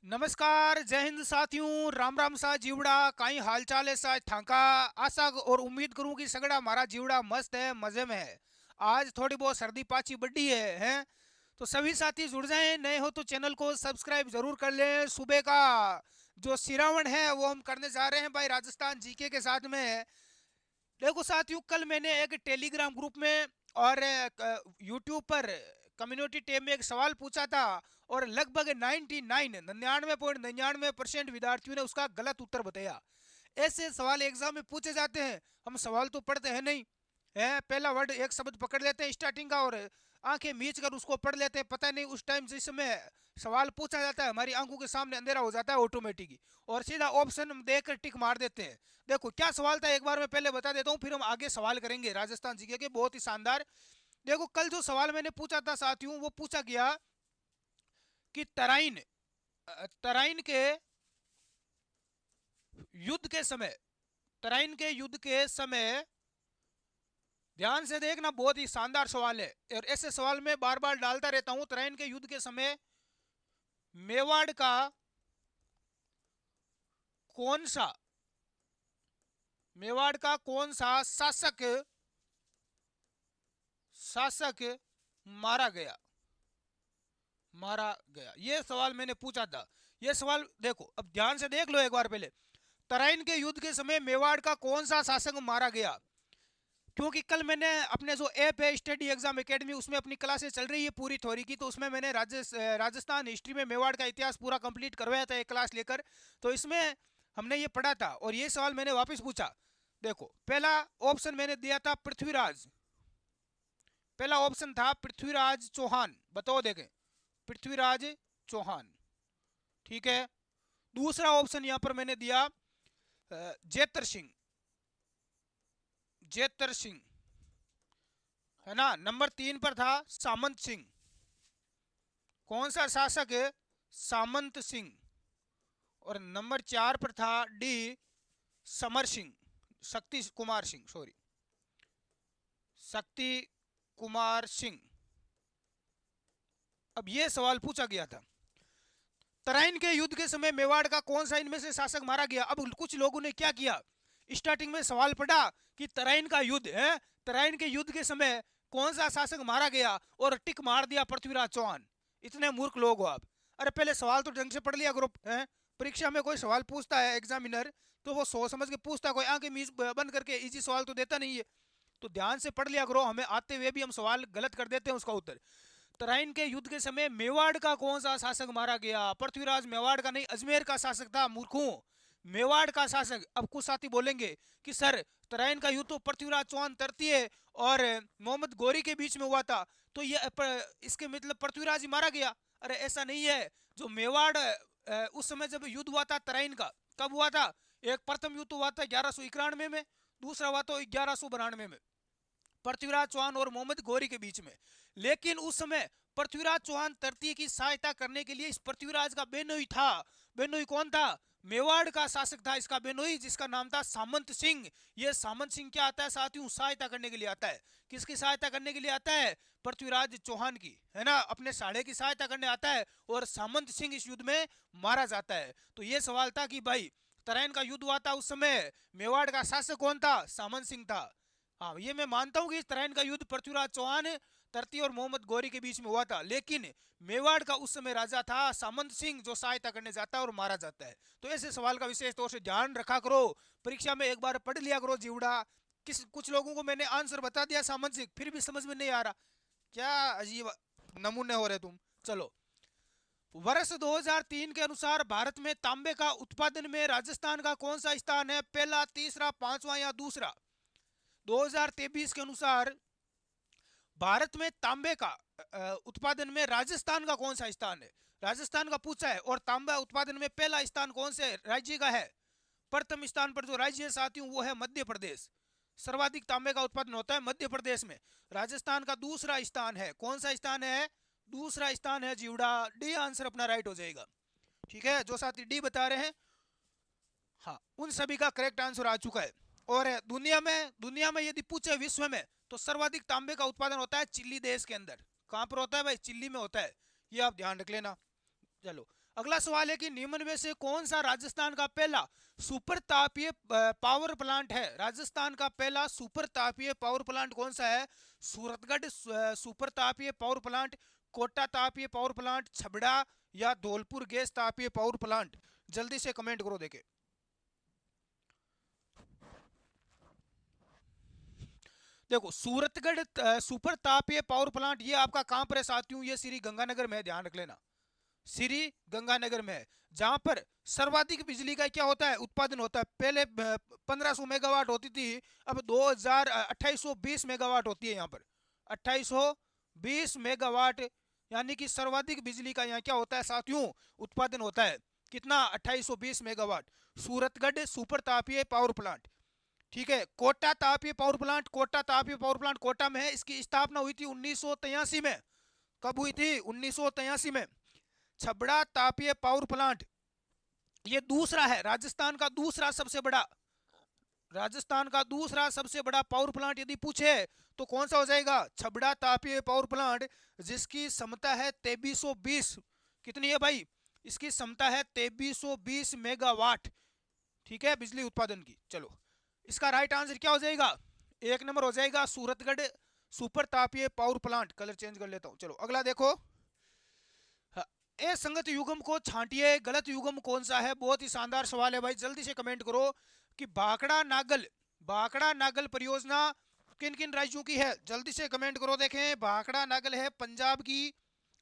नमस्कार, जय हिंद साथियों। राम राम सा जीवड़ा काई हालचाल है सा थाका। आशा और उम्मीद करूं कि सगड़ा मारा जीवड़ा मस्त है, मजे में है। आज थोड़ी बहुत सर्दी पाची बढ़ी है तो सभी साथी जुड़ जाएं। नए हो तो चैनल को सब्सक्राइब जरूर कर लें। सुबह का जो सिरावण है वो हम करने जा रहे हैं भाई, राजस्थान जीके के साथ में। देखो साथियों, कल मैंने एक टेलीग्राम ग्रुप में और यूट्यूब पर कम्युनिटी टैब में एक सवाल पूछा था, और लगभग 99.99% विद्यार्थियों ने उसका गलत उत्तर बताया। ऐसे सवाल एग्जाम में पूछे जाते हैं, हम सवाल तो पढ़ते हैं नहीं है। पहला वर्ड एक शब्द पकड़ लेते हैं स्टार्टिंग का और आंखें मीच कर उसको पढ़ लेते हैं। पता नहीं उस टाइम जिस समय सवाल पूछा जाता है हमारी आंखों के सामने अंधेरा हो जाता है ऑटोमेटिक ही, और सीधा ऑप्शन हम देख कर टिक मार देते हैं। देखो क्या सवाल था, एक बार मैं पहले बता देता हूँ, फिर हम आगे सवाल करेंगे राजस्थान जीके के, बहुत ही शानदार। देखो कल जो सवाल मैंने पूछा था साथियों, वो पूछा गया कि तराइन के युद्ध के समय, तराइन के युद्ध के समय, ध्यान से देखना, बहुत ही शानदार सवाल है और ऐसे सवाल में बार बार डालता रहता हूं। तराइन के युद्ध के समय मेवाड़ का कौन सा मेवाड़ का कौन सा शासक शासक मारा गया मारा गया, ये सवाल मैंने पूछा था। ये सवाल देखो, अब ध्यान से देख लो एक बार पहले। तराइन के युद्ध के समय मेवाड़ का कौन सा शासक मारा गया? क्योंकि कल मैंने अपने जो ऐप है स्टडी एग्जाम एकेडमी, उसमें अपनी क्लासेस चल रही है पूरी थ्योरी की, तो उसमें मैंने राजस्थान हिस्ट्री में मेवाड़ का इतिहास पूरा कंप्लीट करवाया था एक क्लास लेकर। तो इसमें हमने ये पढ़ा था और ये सवाल मैंने वापस पूछा। देखो पहला ऑप्शन मैंने दिया था पृथ्वीराज, पहला ऑप्शन था पृथ्वीराज चौहान। बताओ देखें, पृथ्वीराज चौहान, ठीक है। दूसरा ऑप्शन यहां पर मैंने दिया जेतर सिंह, जेतर सिंह, है ना। नंबर 3 पर था सामंत सिंह। कौन सा शासक है? सामंत सिंह। और नंबर 4 पर था डी समर सिंह, शक्ति कुमार सिंह, सॉरी, शक्ति कुमार सिंह। अब ये सवाल पूछा गया था, तराइन के युद्ध के समय मेवाड़ का कौन सा इनमें से शासक मारा गया। अब कुछ लोगों ने क्या किया, स्टार्टिंग में सवाल पढ़ा कि तराइन का युद्ध है, तराइन के युद्ध के समय कौन सा शासक मारा गया, और टिक मार दिया पृथ्वीराज चौहान। इतने मूर्ख लोग हो आप। अरे पहले सवाल तो ढंग से पढ़ लिया ग्रुप है। परीक्षा में कोई सवाल पूछता है एग्जामिनर, तो वो सोच समझ के पूछता है, कोई आंखें मीच बंद करके इजी सवाल तो देता नहीं है। तो ध्यान से पढ़ लिया करो, हमें आते हुए भी हम सवाल गलत कर देते हैं उसका उत्तर। तराइन के युद्ध के समय मेवाड़ का कौन सा शासक मारा गया? पृथ्वीराज मेवाड़ का नहीं, अजमेर का शासक था मूर्खों, मेवाड़ का शासक। अब कुछ साथी बोलेंगे कि सर तराइन का युद्ध तो पृथ्वीराज चौहान तृतीय और मोहम्मद गौरी के बीच में हुआ था, तो ये इसके मतलब पृथ्वीराज ही मारा गया। अरे ऐसा नहीं है। जो मेवाड़ उस समय जब युद्ध हुआ था तराइन का, कब हुआ था? एक प्रथम युद्ध हुआ था 1191 में, दूसरा हुआ था 1192 में, पृथ्वीराज चौहान और मोहम्मद गौरी के बीच में। लेकिन उस समय पृथ्वीराज चौहान तृतीय की सहायता करने के लिए इस पृथ्वीराज का बेनोई था। बेनोई कौन था? मेवाड़ का शासक था इसका बेनोई, जिसका नाम था सामंत सिंह। ये सामंत सिंह क्या आता है साथियों? सहायता करने के लिए आता है। किसकी सहायता करने के लिए आता है? पृथ्वीराज चौहान की, है ना, अपने साढ़े की सहायता करने आता है, और सामंत सिंह इस युद्ध में मारा जाता है। तो ये सवाल था कि भाई तराइन का युद्ध हुआ था उस समय, मेवाड़ का शासक कौन था? सामंत सिंह था। हाँ, ये मैं मानता हूँ कि इस तराइन का युद्ध पृथ्वीराज चौहान तरती और मोहम्मद गौरी के बीच में हुआ था, लेकिन मेवाड़ का उस समय राजा था सामंत सिंह, जो सहायता करने जाता है और मारा जाता है। तो ऐसे सवाल का विशेष तौर से ध्यान रखा करो, परीक्षा में एक बार पढ़ लिया करो जीवड़ा। कुछ लोगों को मैंने आंसर बता दिया सामंत सिंह, फिर भी समझ में नहीं आ रहा। क्या अजीब नमूने हो रहे तुम। चलो, वर्ष 2003 के अनुसार भारत में तांबे का उत्पादन में राजस्थान का कौन सा स्थान है? पहला, तीसरा, पांचवा या दूसरा? 2023 के अनुसार भारत में तांबे का उत्पादन में राजस्थान का कौन सा स्थान है? राजस्थान का पूछा है, और तांबा उत्पादन में पहला स्थान कौन से राज्य का है? प्रथम स्थान पर जो राज्य है साथियों वो है मध्य प्रदेश। सर्वाधिक तांबे का उत्पादन होता है मध्य प्रदेश में। राजस्थान का दूसरा स्थान है, कौन सा स्थान है? दूसरा स्थान है जीवड़ा। डी आंसर अपना राइट हो जाएगा। ठीक है, जो साथी डी बता रहे हैं, हाँ, उन सभी का करेक्ट आंसर आ चुका है। और दुनिया में यदि पूछे विश्व में, तो सर्वाधिक तांबे का उत्पादन होता है चिली देश के अंदर। कहां पर होता है भाई? चिल्ली में होता है। ये आप ध्यान रख लेना। चलो, अगला सवाल है कि निम्न में से कौन सा राजस्थान का पहला सुपर तापीय पावर प्लांट है। राजस्थान का पहला सुपर तापीय पावर प्लांट कौन सा है। सूरतगढ़ सुपर तापीय पावर प्लांट, कोटा तापीय पावर प्लांट, छबड़ा या धौलपुर गैस तापीय पावर प्लांट। जल्दी से कमेंट करो देखे। देखो सूरतगढ़ सुपर तापीय पावर प्लांट ये आपका कहां पर है साथियों, ये श्री गंगानगर में है, ध्यान रख लेना, श्री गंगानगर में है, जहां पर सर्वाधिक बिजली का क्या होता है उत्पादन होता है। पहले 1500 मेगावाट होती थी, अब 2820 मेगावाट होती है यहाँ पर, 2820 मेगावाट, यानी कि सर्वाधिक बिजली का यहाँ क्या होता है साथियों उत्पादन होता है। कितना 2820 मेगावाट। सूरतगढ़ सुपर तापीय पावर प्लांट, ठीक है। कोटा तापीय पावर प्लांट, कोटा तापीय पावर प्लांट कोटा में है, इसकी स्थापना हुई थी 1983 में। कब हुई थी 1983 में। छबड़ा तापीय पावर प्लांट ये दूसरा है, राजस्थान का दूसरा सबसे बड़ा, राजस्थान का दूसरा सबसे बड़ा पावर प्लांट यदि पूछे तो कौन सा हो जाएगा, छबड़ा तापीय पावर प्लांट, जिसकी क्षमता है 2320। कितनी है भाई, इसकी क्षमता है 2320 मेगावाट, ठीक है, बिजली उत्पादन की। चलो इसका राइट आंसर क्या हो जाएगा, एक नंबर हो जाएगा सूरतगढ़ सुपर तापीय पावर प्लांट। कलर चेंज कर लेता हूं। चलो अगला देखो, ए संगत युग्म को छांटिए, गलत युग्म कौन सा है। बहुत ही शानदार सवाल है भाई, जल्दी से कमेंट करो कि भाखड़ा नागल परियोजना किन किन राज्यों की है। जल्दी से कमेंट करो देखें। भाखड़ा नागल है पंजाब की,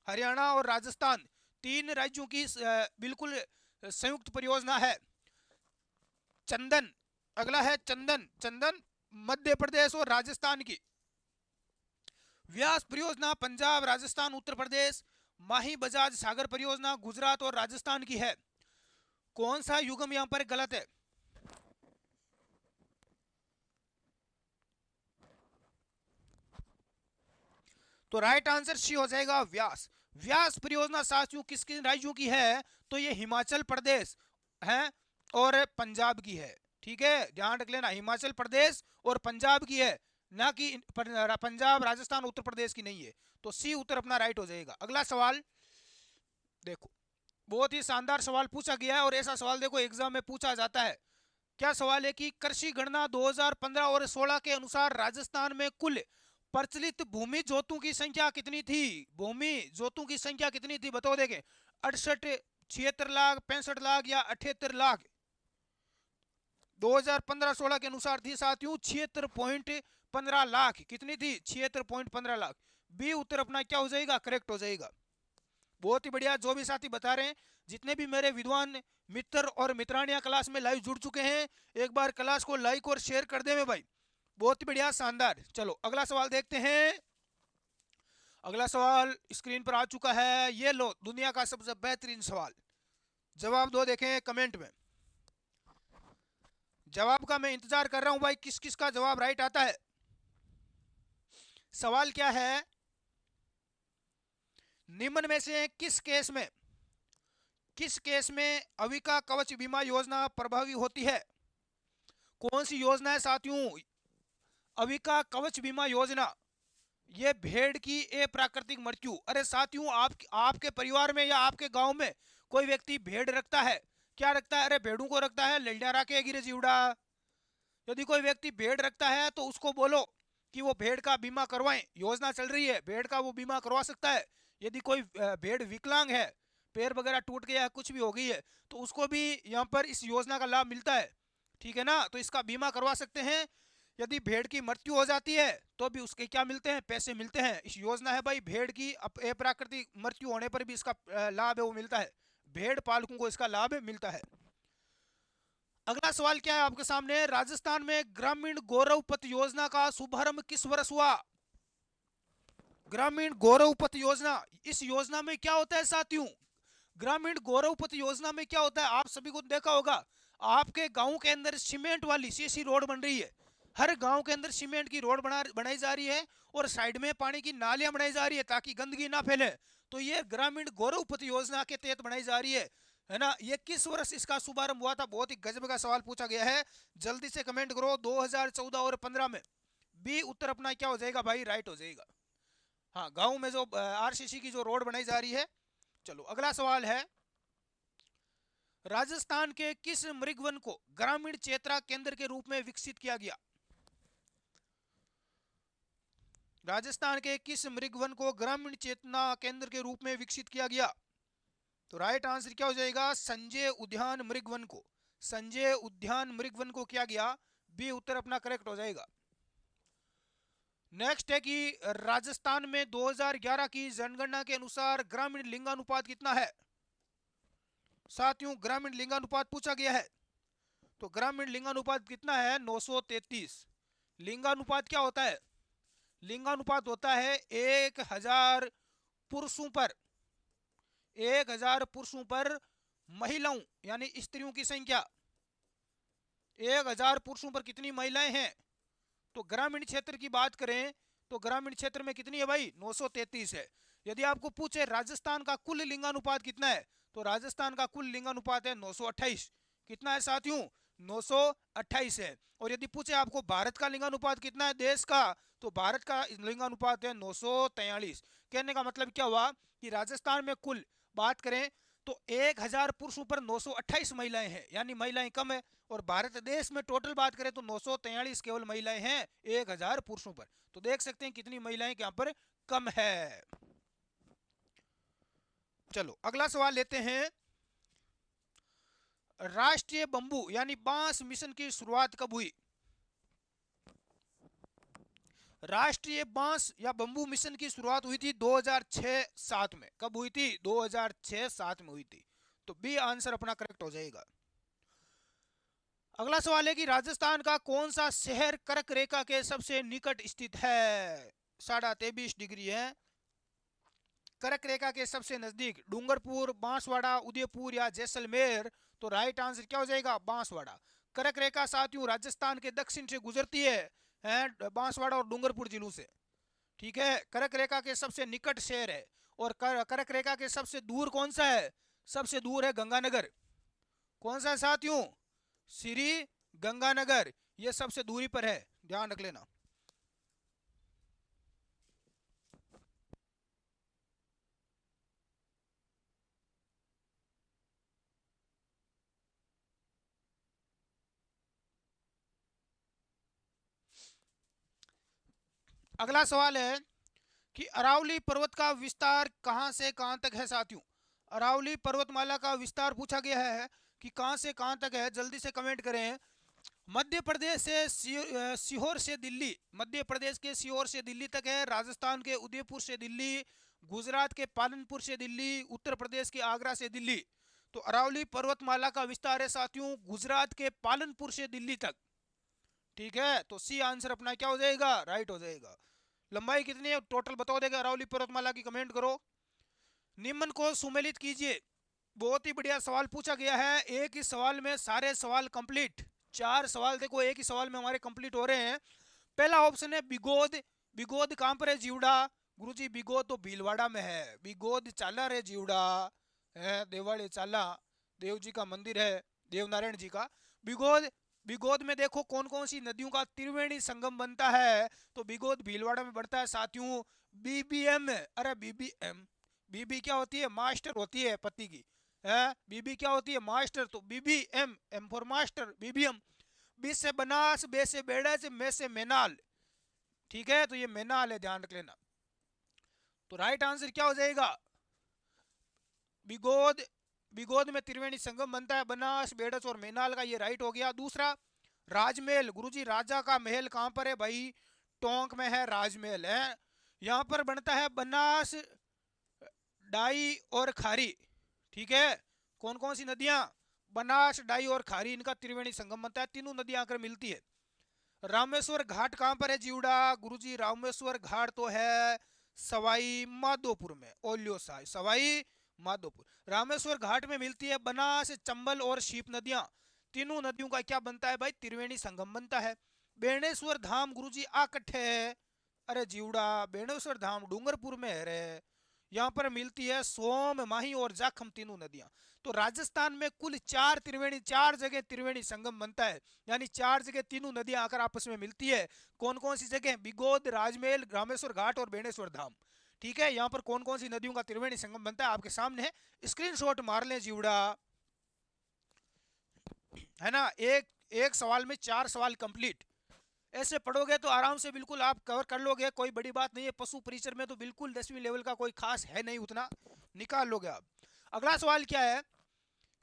हरियाणा और राजस्थान, तीन राज्यों की बिल्कुल संयुक्त परियोजना है। चंदन, अगला है चंदन मध्य प्रदेश और राजस्थान की। व्यास परियोजना पंजाब, राजस्थान, उत्तर प्रदेश। माही बजाज सागर परियोजना गुजरात और राजस्थान की है। कौन सा युग्म यहां पर गलत है, तो राइट आंसर सी हो जाएगा व्यास। व्यास परियोजना साथियों किस किन राज्यों की है, तो ये हिमाचल प्रदेश है और पंजाब की है, ठीक है, ध्यान रख लेना, हिमाचल प्रदेश और पंजाब की है, ना कि पंजाब राजस्थान उत्तर प्रदेश की नहीं है। तो सी उत्तर अपना राइट हो जाएगा। अगला सवाल देखो, बहुत ही शानदार सवाल पूछा गया है और ऐसा सवाल देखो एग्जाम में पूछा जाता है। क्या सवाल है कि कृषि गणना 2015 और 16 के अनुसार राजस्थान में कुल प्रचलित भूमि जोतों की संख्या कितनी थी। भूमि जोतों की संख्या कितनी थी बताओ देखें, 68, 76 लाख, 65 लाख या 78 लाख। 2015-16 के अनुसार थी साथियों 76.15 लाख। कितनी थी, 76.15 लाख। बी उत्तर अपना क्या हो जाएगा, करेक्ट हो जाएगा। बहुत ही बढ़िया, जो भी साथी बता रहे हैं, जितने भी मेरे विद्वान मित्र और मित्रानियां क्लास में लाइव जुड़ चुके हैं, एक बार क्लास को लाइक और शेयर कर दे भाई। बहुत ही बढ़िया, शानदार। चलो अगला सवाल देखते हैं। अगला सवाल स्क्रीन पर आ चुका है, ये लो दुनिया का सबसे बेहतरीन सवाल, जवाब दो देखें कमेंट में। जवाब का मैं इंतजार कर रहा हूं भाई, किस किस का जवाब राइट आता है। सवाल क्या है, निम्न में से किस केस में अविका कवच बीमा योजना प्रभावी होती है। कौन सी योजना है साथियों, अविका कवच बीमा योजना। ये भेड़ की अप्राकृतिक मृत्यु। अरे साथियों, आपके परिवार में या आपके गांव में कोई व्यक्ति भेड़ रखता है, क्या रखता है, अरे भेड़ों को रखता है, लड़िया के गिरे जीवड़ा। यदि कोई व्यक्ति भेड़ रखता है तो उसको बोलो कि वो भेड़ का बीमा करवाएं, योजना चल रही है, भेड़ का वो बीमा करवा सकता है। यदि कोई भेड़ विकलांग है, पैर वगैरह टूट गया है, कुछ भी हो गई है, तो उसको भी यहाँ पर इस योजना का लाभ मिलता है, ठीक है ना, तो इसका बीमा करवा सकते हैं। यदि भेड़ की मृत्यु हो जाती है तो भी उसके क्या मिलते हैं, पैसे मिलते हैं। इस योजना है भाई, भेड़ की अप्राकृतिक मृत्यु होने पर भी इसका लाभ है वो मिलता है, भेड़ पालकों को इसका लाभ मिलता है। अगला सवाल क्या है आपके सामने, राजस्थान में ग्रामीण गौरव पथ योजना का शुभारंभ किस वर्ष हुआ। ग्रामीण गौरव पथ योजना, इस योजना में क्या होता है साथियों, ग्रामीण गौरव पथ योजना में क्या होता है, आप सभी को देखा होगा, आपके गांव के अंदर सीमेंट वाली सीसी रोड बन रही है, हर गांव के अंदर सीमेंट की रोड बनाई जा रही है और साइड में पानी की नालियां बनाई जा रही है ताकि गंदगी ना फैले। तो ये ग्रामीण गौरव पथ योजना के तहत बनाई जा रही है ना। ये किस वर्ष इसका शुभारंभ हुआ था, बहुत ही गजब का सवाल पूछा गया है, जल्दी से कमेंट करो। 2014 और 15 में। बी उत्तर अपना क्या हो जाएगा भाई, राइट हो जाएगा। हाँ, गांव में जो आरसीसी की जो रोड बनाई जा रही है। चलो अगला सवाल है, राजस्थान के किस मृगवन को ग्रामीण चेतना केंद्र के रूप में विकसित किया गया? राजस्थान के किस मृगवन को ग्रामीण चेतना केंद्र के रूप में विकसित किया गया? तो राइट आंसर क्या हो जाएगा? संजय उद्यान मृगवन को, संजय उद्यान मृगवन को किया गया। बी उत्तर अपना करेक्ट हो जाएगा। नेक्स्ट है कि राजस्थान में 2011 की जनगणना के अनुसार ग्रामीण लिंगानुपात कितना है? साथियों, ग्रामीण लिंगानुपात पूछा गया है, तो ग्रामीण लिंगानुपात कितना है? 933। लिंगानुपात क्या होता है? लिंगानुपात होता है 1000 पुरुषों पर, 1000 पुरुषों पर महिलाओं यानी स्त्रियों की संख्या। 1000 पुरुषों पर कितनी महिलाएं हैं? तो ग्रामीण क्षेत्र की बात करें तो ग्रामीण क्षेत्र में कितनी है भाई? 933 है। यदि आपको पूछे राजस्थान का कुल लिंगानुपात कितना है, तो राजस्थान का कुल लिंगानुपात है 928। कितना है साथियों? 928 है। और यदि पूछे आपको भारत का लिंगानुपात कितना है देश का, तो भारत का लिंगानुपात है 943। कहने का मतलब क्या हुआ कि राजस्थान में कुल बात करें तो 1000 पुरुषों पर 928 महिलाएं हैं, यानी महिलाएं कम है। और भारत देश में टोटल बात करें तो 943 केवल महिलाएं हैं 1000 पुरुषों पर। तो देख सकते हैं कितनी महिलाएं यहाँ पर कम है। चलो अगला सवाल लेते हैं। राष्ट्रीय बंबू यानी बांस मिशन की शुरुआत कब हुई? राष्ट्रीय बांस या बंबू मिशन की शुरुआत हुई थी 2006-7 में। कब हुई थी? 2006-7 में हुई थी। तो बी आंसर अपना करेक्ट हो जाएगा। अगला सवाल है कि राजस्थान का कौन सा शहर कर्क रेखा के सबसे निकट स्थित है? 23.5 डिग्री है। कर्क रेखा के सबसे नजदीक डूंगरपुर, बांसवाड़ा, उदयपुर या जैसलमेर? तो राइट आंसर क्या हो जाएगा? बांसवाड़ा। कर्क रेखा साथियों राजस्थान के दक्षिण से गुजरती है बांसवाड़ा और डूंगरपुर जिलों से। ठीक है, कर्क रेखा के सबसे निकट शहर है। और कर्क रेखा के सबसे दूर कौन सा है? सबसे दूर है गंगानगर। कौन सा है साथियों? श्री गंगानगर, ये सबसे दूरी पर है, ध्यान रख लेना। अगला सवाल है कि अरावली पर्वत का विस्तार कहां से कहां तक है साथियों? अरावली पर्वतमाला का विस्तार पूछा गया है कि कहां से कहां तक है, जल्दी से कमेंट करें। मध्य प्रदेश से सीहोर से दिल्ली, मध्य प्रदेश के सीहोर से दिल्ली तक है। राजस्थान के उदयपुर से दिल्ली, गुजरात के पालनपुर से दिल्ली, उत्तर प्रदेश के आगरा से दिल्ली। तो अरावली पर्वतमाला का विस्तार है साथियों गुजरात के पालनपुर से दिल्ली तक। ठीक है, तो सी आंसर अपना क्या हो जाएगा? राइट हो जाएगा। लंबाई कितनी है टोटल बताओ देगा अरावली पर्वतमाला की, कमेंट करो। निम्न को सुमेलित कीजिए। बहुत ही बढ़िया सवाल पूछा गया है, एक ही सवाल में सारे सवाल कंप्लीट। 4 सवाल देखो एक ही सवाल में हमारे कंप्लीट हो रहे हैं। पहला ऑप्शन है बिगोद। बिगोद कहां पर है जीवड़ा? गुरुजी बिगोद तो भीलवाड़ा में है। बिगोद चाला रे जीवड़ा है, देवाड़ी चाला देव जी का मंदिर है, देवनारायण जी का। बिगोद, बिगोद में देखो कौन कौन सी नदियों का त्रिवेणी संगम बनता है, तो बिगोद भीलवाड़ा में बढ़ता है साथियों। बीबीएम, अरे बीबीएम, बीबी क्या होती है? मास्टर होती है पति की, है बीबी क्या होती है? मास्टर। तो BBM, M for master, BBM. B से बनास, बे से बेड़ज, मे से मेनाल। ठीक है, तो ये मेनाल है, ध्यान रख लेना। तो राइट आंसर क्या हो जाएगा? बिगोद, बिगोद में त्रिवेणी संगम बनता है, बनास, बेड़स और मेनाल का, ये राइट हो गया। दूसरा राजमहल, गुरुजी राजा का महल कहां पर है भाई? टोंक में है राजमहल, है यहां पर बनता है बनास, डाई और खारी। ठीक है, कौन कौन सी नदियां? बनास, डाई और खारी, इनका त्रिवेणी संगम बनता है, तीनों नदियां आकर मिलती है। रामेश्वर घाट कहां पर है जीवड़ा? गुरुजी रामेश्वर घाट तो है सवाई माधोपुर में, ओलियो साई सवाई माधोपुर। रामेश्वर घाट में मिलती है बनास, चंबल और शीप नदियां। तीनों नदियों का क्या बनता है भाई? त्रिवेणी संगम बनता है। बेणेश्वर धाम गुरुजी आकट्ठे है, अरे जीवड़ा बेणेश्वर धाम डूंगरपुर में है रे, यहाँ पर मिलती है सोम, माही और जाखम, तीनों नदियां। तो राजस्थान में कुल 4 त्रिवेणी, 4 जगह त्रिवेणी संगम बनता है, यानी 4 जगह तीनों नदियां आकर आपस में मिलती है। कौन कौन सी जगह? बिगोद, राजमहल, रामेश्वर घाट और बेणेश्वर धाम। ठीक है, यहाँ पर कौन कौन सी नदियों का त्रिवेणी संगम बनता है आपके सामने है, स्क्रीनशॉट मार लें जीवड़ा। है ना। एक एक सवाल में 4 सवाल कंप्लीट, ऐसे पढ़ोगे तो आराम से बिल्कुल आप कवर कर लोगे, कोई बड़ी बात नहीं है। पशु परिचर में तो बिल्कुल 10वीं लेवल का कोई खास है नहीं, उतना निकाल लोगे आप। अगला सवाल क्या है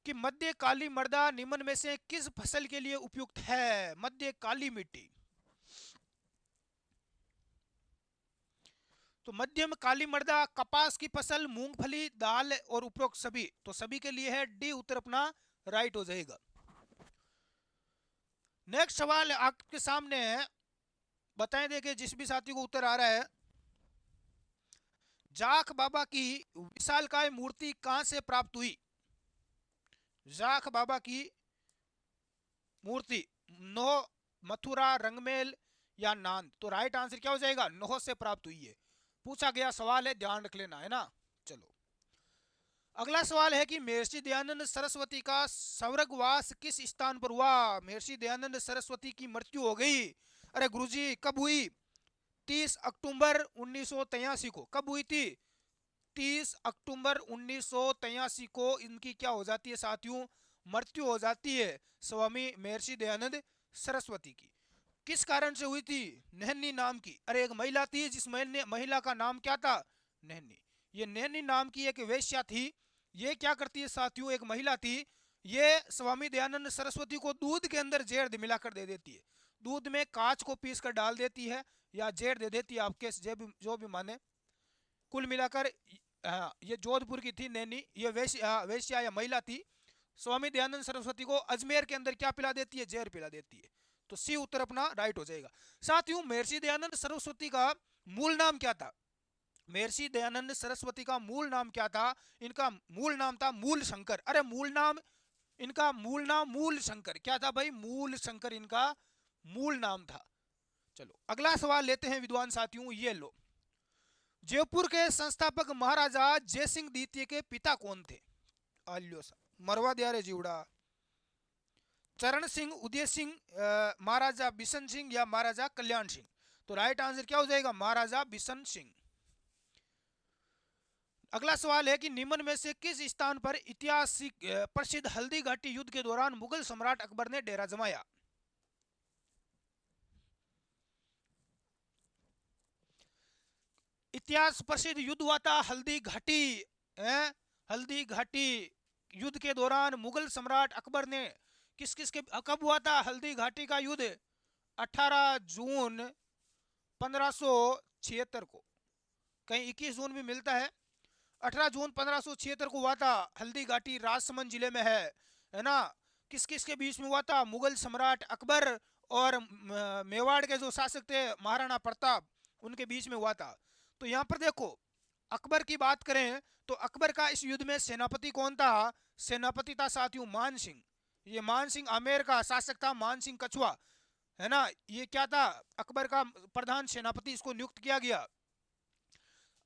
कि मध्य काली मृदा निम्न में से किस फसल के लिए उपयुक्त है? मध्य काली मिट्टी। तो मध्यम काली मृदा कपास की फसल, मूंगफली, दाल और उपरोक्त सभी, तो सभी के लिए है डी उत्तर अपना राइट हो जाएगा। नेक्स्ट सवाल आपके सामने है, बताएं देखिए जिस भी साथी को उत्तर आ रहा है। जाख बाबा की विशालकाय मूर्ति कहां से प्राप्त हुई? जाख बाबा की मूर्ति नोह, मथुरा, रंगमेल या नांद? तो राइट आंसर क्या हो जाएगा? नोह से प्राप्त हुई है। पूछा गया सवाल है, ध्यान रख लेना, है ना। चलो अगला सवाल है कि महर्षि दयानंद सरस्वती का स्वर्गवास किस स्थान पर हुआ? महर्षि दयानंद सरस्वती की मृत्यु हो गई, अरे गुरुजी कब हुई? 30 अक्टूबर 1983 को। कब हुई थी? 30 अक्टूबर 1983 को इनकी क्या हो जाती है साथियों? मृत्यु हो जाती है स्वामी महर्षि दयानंद सरस्वती की। किस कारण से हुई थी? नहनी नाम की, अरे एक महिला थी जिस महिला का नाम क्या था? नहनी। ये नहनी नाम की एक वेश्या थी। ये क्या करती है साथियों? एक महिला थी, ये स्वामी दयानंद सरस्वती को दूध के अंदर जहर मिलाकर दे देती है। दूध में कांच को पीस कर डाल देती है या जहर दे देती है, आपके जो भी माने। कुल मिलाकर ये जोधपुर की थी नैनी, ये वेश्या या महिला थी। स्वामी दयानंद सरस्वती को अजमेर के अंदर क्या पिला देती है? जहर पिला देती है। तो सी उत्तर अपना राइट हो जाएगा। साथियों महर्षि दयानंद सरस्वती का मूल नाम क्या था? महर्षि दयानंद सरस्वती का मूल नाम क्या था? इनका मूल नाम था मूल शंकर। अरे मूल नाम, इनका मूल नाम मूल शंकर क्या था भाई? मूल शंकर इनका मूल नाम था। चलो अगला सवाल लेते हैं विद्वान साथियों, ये लो। जयपुर के संस्थापक महाराजा जयसिंह द्वितीय के पिता कौन थे? आल्यो सा मरवा दिया रे जीवड़ा। चरण सिंह, उदय सिंह, महाराजा बिशन सिंह या महाराजा कल्याण सिंह? तो राइट आंसर क्या हो जाएगा? महाराजा बिशन सिंह। अगला सवाल है कि निम्न में से किस स्थान पर ऐतिहासिक प्रसिद्ध हल्दी घाटी युद्ध के दौरान मुगल सम्राट अकबर ने डेरा जमाया? इतिहास प्रसिद्ध युद्ध हुआ था हल्दी घाटी, हल्दी घाटी युद्ध के दौरान मुगल सम्राट अकबर ने किस किस के, कब हुआ था हल्दी घाटी का युद्ध? 18 जून 1576 को। कहीं 21 जून भी मिलता है। 18 जून 1576 को हुआ था। हल्दी घाटी राजसमंद जिले में है ना। किस किस के बीच में हुआ था? मुगल सम्राट अकबर और मेवाड़ के जो शासक थे महाराणा प्रताप, उनके बीच में हुआ था। तो यहाँ पर देखो अकबर की बात करें तो अकबर का इस युद्ध में सेनापति कौन था? सेनापति था साथियों मान सिंह। ये मान सिंह आमेर का शासक था, मान सिंह कछुआ, है ना। ये क्या था? अकबर का प्रधान सेनापति इसको नियुक्त किया गया।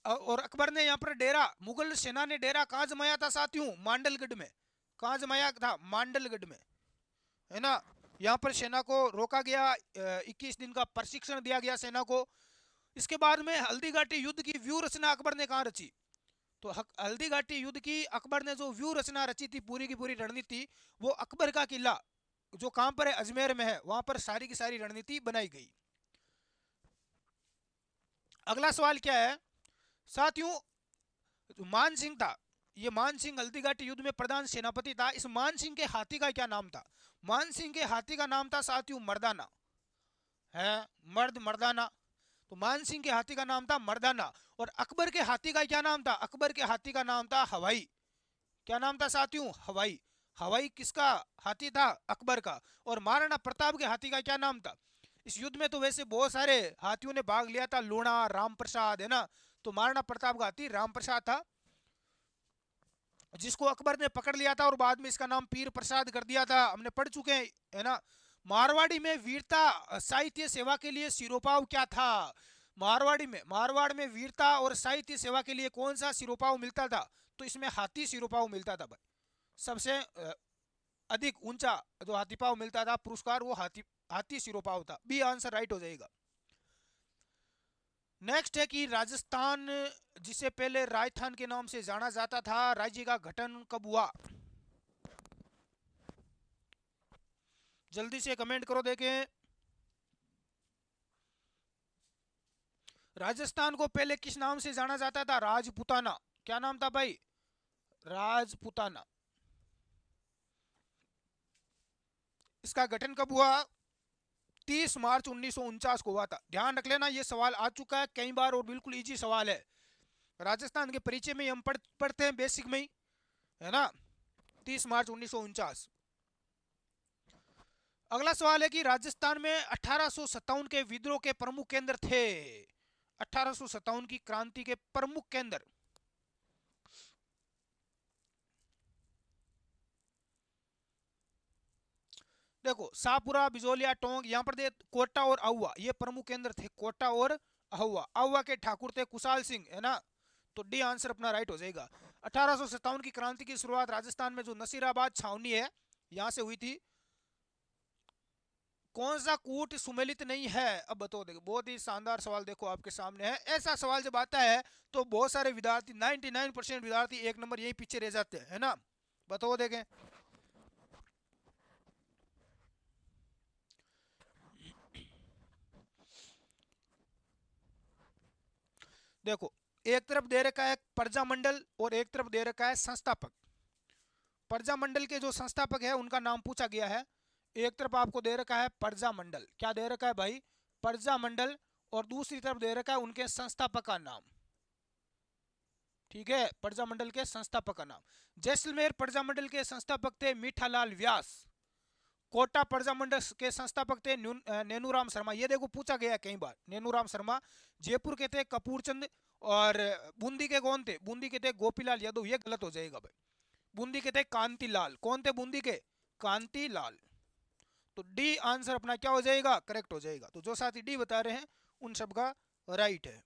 और अकबर ने यहाँ पर डेरा, मुगल सेना ने डेरा कहाँ जमाया था साथियों? मांडलगढ़ में। कहाँ जमाया था? मांडलगढ़ में, है ना। यहाँ पर सेना को रोका गया, 21 दिन का प्रशिक्षण दिया गया सेना को। इसके बाद में हल्दी घाटी युद्ध की व्यू रचना अकबर ने कहाँ रची? तो हल्दी घाटी युद्ध की अकबर ने जो व्यू रचना रची थी, पूरी की पूरी रणनीति, वो अकबर का किला जो कहां पर है? अजमेर में है, वहां पर सारी की सारी रणनीति बनाई गई। अगला सवाल क्या है साथियों? मान सिंह था, ये मान सिंह हल्दी घाटी युद्ध में प्रधान सेनापति था। इस मान सिंह के हाथी का क्या नाम था? मान सिंह के हाथी का नाम था साथियों मर्दाना, है मर्दाना। तो मान सिंह के हाथी का नाम था मर्दाना। और अकबर के हाथी का क्या नाम था? अकबर के हाथी का नाम था हवाई। क्या नाम था साथियों? हवाई। हवाई किसका हाथी था? अकबर का। और महाराणा प्रताप के हाथी का क्या नाम था? इस युद्ध में तो वैसे बहुत सारे हाथियों ने भाग लिया था, लूणा, राम प्रसाद, है ना। तो महाराणा प्रताप का हाथी राम प्रसाद था, जिसको अकबर ने पकड़ लिया था और बाद में इसका नाम पीर प्रसाद कर दिया था, हमने पढ़ चुके हैं, है ना। मारवाड़ी में वीरता साहित्य सेवा के लिए सिरोपाव क्या था? मारवाड़ में वीरता और साहित्य सेवा के लिए कौन सा सिरोपाव मिलता था? तो इसमें हाथी सिरोपाव मिलता था भाई। सबसे अधिक ऊंचा जो हाथी पाव मिलता था पुरस्कार, वो हाथी सिरोपाव था। बी आंसर राइट हो जाएगा। नेक्स्ट है कि राजस्थान, जिसे पहले राजस्थान के नाम से जाना जाता था, राज्य का गठन कब हुआ? जल्दी से कमेंट करो देखें। राजस्थान को पहले किस नाम से जाना जाता था? राजपूताना। क्या नाम था भाई? राजपूताना। इसका गठन कब हुआ? 30 मार्च 1949 को हुआ था। ध्यान रख लेना, ये सवाल आ चुका है कई बार और बिल्कुल इजी सवाल है। राजस्थान के परिचय में हम पढ़ते हैं बेसिक में ही, है ना। 30 मार्च 1949। अगला सवाल है कि राजस्थान में 1857 के विद्रोह के प्रमुख केंद्र थे। 1857 की क्रांति के प्रमुख केंद्र। देखो, शाहपुरा, बिजोलिया, टोंक, यहाँ पर दे कोटा और अहुआ, ये प्रमुख केंद्र थे। कोटा और अहुआ। अहुआ के ठाकुर थे कुशाल सिंह, है ना। तो डी आंसर अपना राइट हो जाएगा। 1857 की क्रांति की शुरुआत राजस्थान में जो नसीराबाद छावनी है, यहां से हुई थी। कौन सा कूट सुमेलित नहीं है? अब बताओ। देखो, बहुत ही शानदार सवाल देखो आपके सामने है। ऐसा सवाल जब आता है तो बहुत सारे विद्यार्थी, 99% विद्यार्थी एक नंबर यही पीछे रह जाते हैं, है ना। बताओ देखें। देखो, एक तरफ दे रखा है प्रजामंडल और एक तरफ दे रखा है संस्थापक। प्रजामंडल के जो संस्थापक है उनका नाम पूछा गया है। एक तरफ आपको दे रखा है प्रजामंडल, क्या दे रखा है भाई? प्रजामंडल। और दूसरी तरफ दे रखा है उनके संस्थापक का नाम। ठीक है, प्रजामंडल के संस्थापक का नाम। जैसलमेर प्रजामंडल के संस्थापक थे मीठालाल व्यास। कोटा प्रजामंडल के संस्थापक थे नेनूराम शर्मा। ये देखो पूछा गया कई बार, नेनूराम शर्मा। जयपुर के थे कपूरचंद। और बूंदी के कौन थे? बूंदी के थे गोपीलाल यादव। ये गलत हो जाएगा भाई। बूंदी के थे कांतिलाल। कौन थे बूंदी के? कांतिलाल। तो डी आंसर अपना क्या हो जाएगा? करेक्ट हो जाएगा। तो जो साथी डी बता रहे हैं उन सबका राइट है।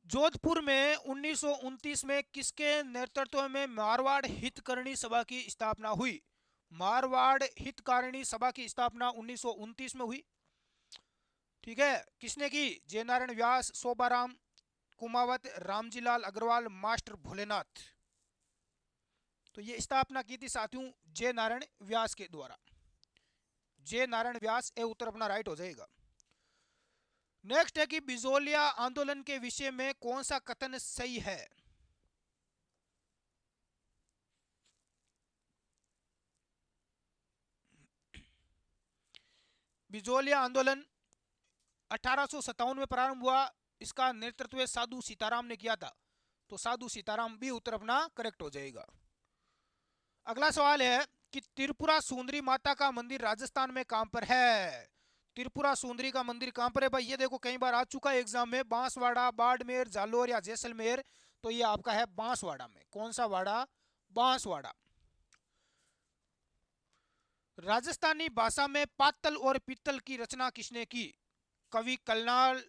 जोधपुर में 1929 में किसके नेतृत्व में मारवाड़ हितकारिणी सभा की स्थापना हुई? मारवाड़ हितकारिणी सभा की स्थापना 1929 में हुई। ठीक है, किसने की? जयनारायण व्यास, शोभाराम कुमावत, रामजीलाल अग्रवाल, मास्टर भोलेनाथ। तो ये स्थापना की थी साथियों जय नारायण व्यास के द्वारा। जय नारायण व्यास, ए उत्तर अपना राइट हो जाएगा। नेक्स्ट है कि बिजोलिया आंदोलन के विषय में कौन सा कथन सही है? बिजोलिया आंदोलन 1857 में प्रारंभ हुआ। इसका नेतृत्व साधु सीताराम ने किया था। तो साधु सीताराम भी उत्तर अपना करेक्ट हो जाएगा। अगला सवाल है कि त्रिपुरा सुंदरी माता का मंदिर राजस्थान में कहां पर है? त्रिपुरा सुंदरी का मंदिर कहां पर है भाई? ये देखो कई बार आ चुका है एग्जाम में। बांसवाड़ा, बाड़मेर, जालोर या जैसलमेर। तो ये आपका है बांसवाड़ा में। कौन सा वाड़ा? बांसवाड़ा। राजस्थानी भाषा में पातल और पीतल की रचना किसने की? कवि कलनाल,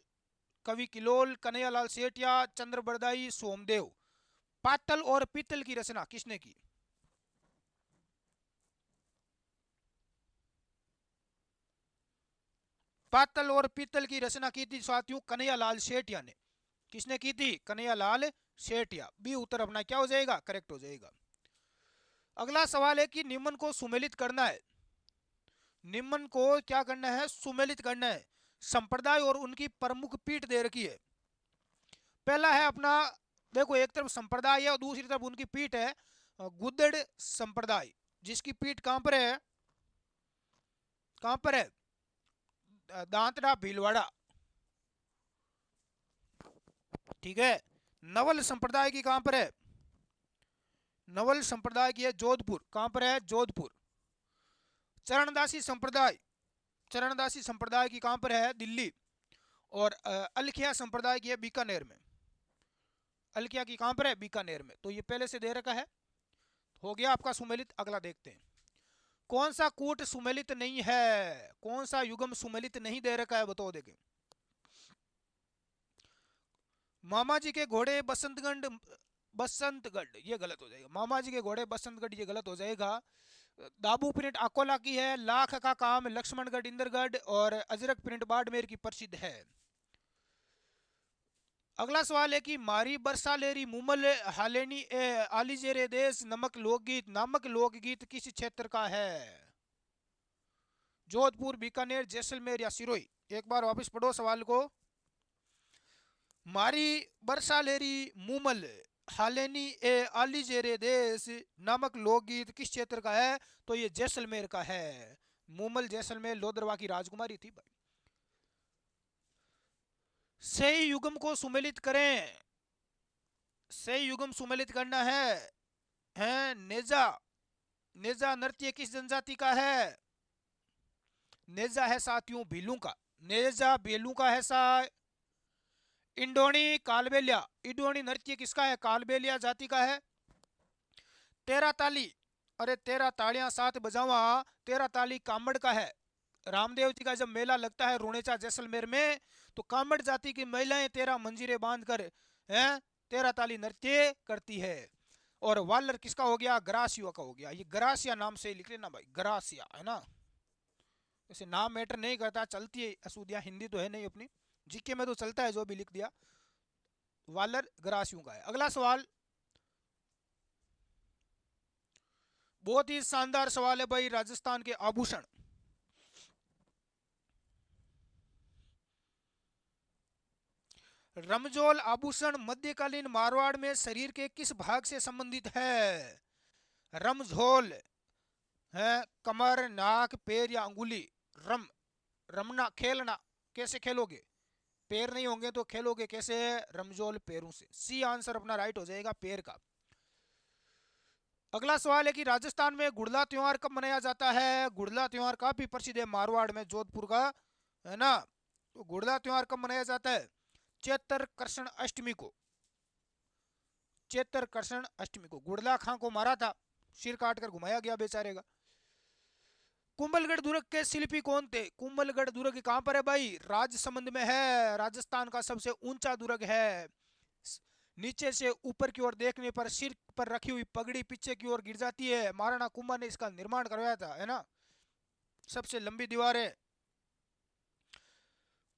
कवि किलोल, कन्हैयालाल सेठिया, चंद्र बरदाई, सोमदेव। पातल और पीतल की रचना किसने की? पातल और पीतल की रचना की थी साथियों कन्हैयालाल सेठिया ने। किसने की थी? कन्हैयालाल सेठिया। बी उत्तर अपना क्या हो जाएगा? करेक्ट हो जाएगा। अगला सवाल है कि निम्न को सुमेलित करना है। निम्न को क्या करना है? सुमेलित करना है। संप्रदाय और उनकी प्रमुख पीठ दे रखी है। पहला है अपना, देखो एक तरफ संप्रदाय है और दूसरी तरफ उनकी पीठ है। गुद्दड़ संप्रदाय, जिसकी पीठ कहां पर है? कहां पर है? दांतड़ा भीलवाड़ा। ठीक है। नवल संप्रदाय की कहां पर है? नवल संप्रदाय की है जोधपुर। कहां पर है? जोधपुर। चरणदासी संप्रदाय, चरणदासी संप्रदाय की कहां पर है? दिल्ली। और अलखिया संप्रदाय की है बीकानेर में। अलखिया की कहां पर है? बीकानेर में। तो ये पहले से दे रखा है। हो गया आपका सुमेलित। अगला देखते हैं कौन सा कूट सुमेलित नहीं है। कौन सा युगम सुमेलित नहीं दे रखा है? बताओ देखें। मामा जी के घोड़े बसंतगढ़, बसंतगढ़ ये गलत हो जाएगा। मामा जी के घोड़े बसंतगढ़ ये गलत हो जाएगा। दाबू प्रिंट अकोला की है। लाख का काम लक्ष्मणगढ़ इंदरगढ़। और अजरक प्रिंट बाड़मेर की प्रसिद्ध है। अगला सवाल है कि मारी बरसालेरी मुमल हालेनी आलिजेरे देश नामक लोकगीत किस क्षेत्र का है? जोधपुर, बीकानेर, जैसलमेर या सिरोही? एक बार वापस पढ़ो सवाल को। मारी बरसालेरी मुमल हालेनी आलिजेरे देश नामक लोकगीत किस क्षेत्र का है? तो ये जैसलमेर का है। मुमल जैसलमेर लोदरवा की राजकुमारी थी भाई। सही युग्म को सुमेलित करें। सही युग्म सुमेलित करना है नेजा। नेजा नृत्य किस जनजाति का है? नेजा है साथियों भीलू का। नेजा भीलू का है सा। इंडोनी कालबेलिया। इंडोनी नृत्य किसका है? कालबेलिया जाति का है। तेरा ताली, अरे तेरा तालियां साथ बजावा, तेरा ताली कामड़ का है। रामदेव जी का जब मेला लगता है रुणेचा जैसलमेर में, तो कामड़ जाति की महिलाएं तेरा मंजीरे बांध कर हैं तेरा ताली नृत्य करती है। और वालर किसका हो गया? ग्रासिया का हो गया। ये ग्रासिया नाम से लिख लेना भाई, ग्रासिया है ना। वैसे नाम मैटर नहीं करता, चलती है असूदिया, हिंदी तो है नहीं अपनी, जीके में तो चलता है जो भी लिख दिया। वालर ग्रासियों का है। अगला सवाल बहुत ही शानदार सवाल है भाई, राजस्थान के आभूषण। रमजोल आभूषण मध्यकालीन मारवाड़ में शरीर के किस भाग से संबंधित है? रमझोल है कमर, नाक, पैर या अंगुली? रमना खेलना, कैसे खेलोगे? पैर नहीं होंगे तो खेलोगे कैसे? रमजोल पैरों से। सी आंसर अपना राइट हो जाएगा, पैर का। अगला सवाल है कि राजस्थान में गुड़ला त्योहार कब मनाया जाता है? गुड़ला त्योहार काफी प्रसिद्ध है मारवाड़ में, जोधपुर का है ना। तो गुड़ला त्योहार कब मनाया जाता है? चैत्र कृष्ण अष्टमी को। चैत्र कृष्ण अष्टमी को गुड़ला खां को मारा था, सिर काट कर घुमाया गया बेचारे का। कुंभलगढ़ दुर्ग के शिल्पी कौन थे? कुंभलगढ़ दुर्ग कहां पर है भाई? राजसमंद में है। राजस्थान का सबसे ऊंचा दुर्ग है। नीचे से ऊपर की ओर देखने पर सिर पर रखी हुई पगड़ी पीछे की ओर गिर जाती है। महाराणा कुंभा ने इसका निर्माण करवाया था, है ना। सबसे लंबी दीवार है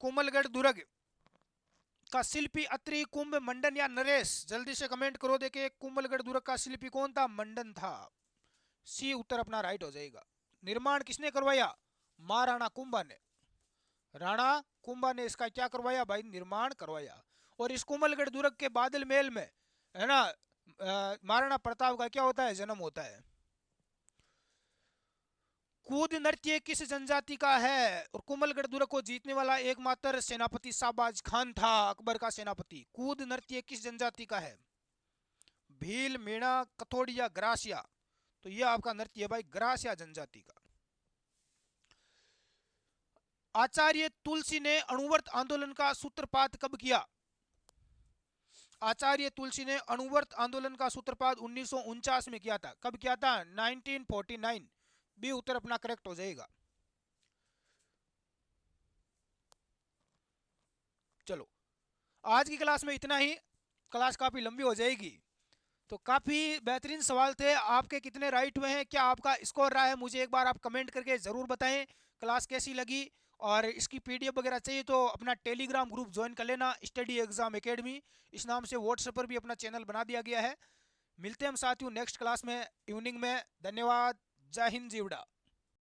कुंभलगढ़ दुर्ग का शिल्पी अत्रि, कुंभ, मंडन या नरेश? जल्दी से कमेंट करो, देखे कुंभलगढ़ दुर्ग का शिल्पी कौन था? मंडन था। सी उत्तर अपना राइट हो जाएगा। निर्माण किसने करवाया? महाराणा कुंभा ने। राणा कुंभा ने इसका क्या करवाया भाई? निर्माण करवाया। और इस कुंभलगढ़ दुर्ग के बादल महल में है ना महाराणा प्रताप का क्या होता है? जन्म होता है। कूद नृत्य किस जनजाति का है? और कुंभलगढ़ दुर्ग को जीतने वाला एकमात्र सेनापति शाहबाज खान था, अकबर का सेनापति। कूद नृत्य किस जनजाति का है? भील, मीणा, कथोड़ी या ग्रासिया? तो यह आपका नृत्य है भाई, ग्रासिया जनजाति का। आचार्य तुलसी ने अणुव्रत आंदोलन का सूत्रपात कब किया? आचार्य तुलसी ने अणुव्रत आंदोलन का सूत्रपात 1949 में किया था। कब किया था? 1949। बी उत्तर अपना करेक्ट हो जाएगा। चलो आज की क्लास में इतना ही, क्लास काफी लंबी हो जाएगी। तो काफी बेहतरीन सवाल थे। आपके कितने राइट हुए हैं, क्या आपका स्कोर रहा है, मुझे एक बार आप कमेंट करके जरूर बताएं। क्लास कैसी लगी, और इसकी पीडीएफ वगैरह चाहिए तो अपना टेलीग्राम ग्रुप ज्वाइन कर लेना, स्टडी एग्जाम एकेडमी इस नाम से। व्हाट्सएप पर भी अपना चैनल बना दिया गया है। मिलते हैं हम साथियों नेक्स्ट क्लास में इवनिंग में। धन्यवाद। जय हिंद, जीवड़ा।